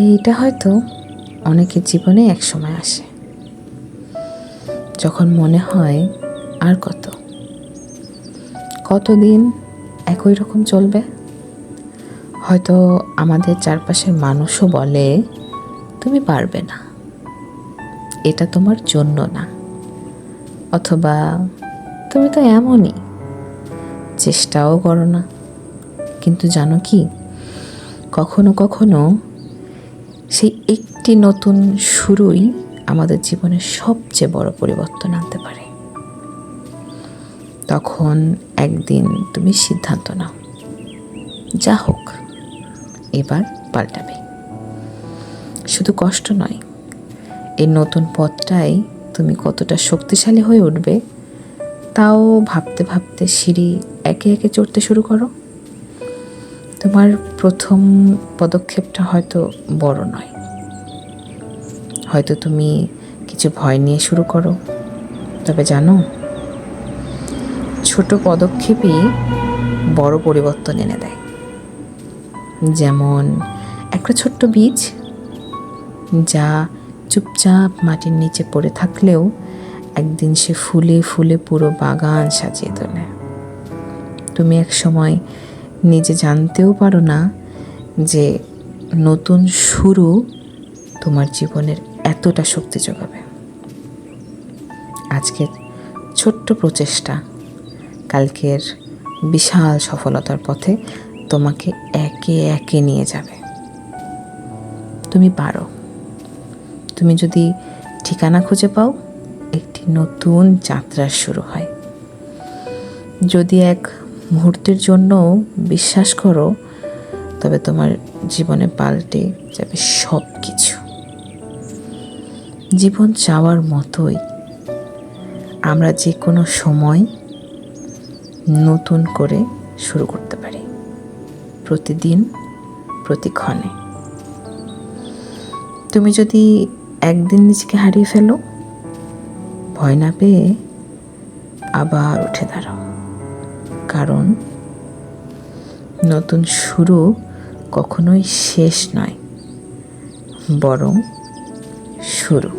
এইটা হয়তো অনেকের জীবনে এক সময় আসে, যখন মনে হয় আর কতদিন একই রকম চলবে। হয়তো আমাদের চারপাশের মানুষও বলে, তুমি পারবে না, এটা তোমার জন্য না, অথবা তুমি তো এমনই, চেষ্টাও করো না। কিন্তু জানো কি, কখনো কখনো সেই একটি নতুন শুরুই আমাদের জীবনের সবচেয়ে বড় পরিবর্তন আনতে পারে। তখন একদিন তুমি সিদ্ধান্ত নাও, যা হোক এবার পাল্টাবে। শুধু কষ্ট নয়, এই নতুন পথটাই তুমি কতটা শক্তিশালী হয়ে উঠবে তাও ভাবতে ভাবতে সিঁড়ি একে একে চড়তে শুরু করো। তোমার প্রথম পদক্ষেপটা হয়তো বড় নয়, হয়তো তুমি কিছু ভয় নিয়ে শুরু করো, তবে জানো, ছোট পদক্ষেপই বড় পরিবর্তন এনে দেয়। যেমন একটা ছোট্ট বীজ যা চুপচাপ মাটির নিচে পড়ে থাকলেও একদিন সে ফুলে ফুলে পুরো বাগান সাজিয়ে তোলে। তুমি এক সময় নিজে জানতেও পারো না যে নতুন শুরু তোমার জীবনের এতটা শক্তি যোগাবে। আজকের ছোট্ট প্রচেষ্টা কালকের বিশাল সফলতার পথে তোমাকে একে একে নিয়ে যাবে। তুমি পারো। তুমি যদি ঠিকানা খুঁজে পাও, একটি নতুন যাত্রার শুরু হয়। যদি এক মুহূর্তের জন্য বিশ্বাস করো, তবে তোমার জীবনে পাল্টে যাবে সব কিছু। জীবন চাওয়ার মতোই আমরা যে কোনো সময় নতুন করে শুরু করতে পারি, প্রতিদিন, প্রতিক্ষণে। তুমি যদি একদিন নিজেকে হারিয়ে ফেলো, ভয় না পেয়ে আবার উঠে দাঁড়াও, কারণ নতুন শুরু কখনোই শেষ নয়, বরং শুরু।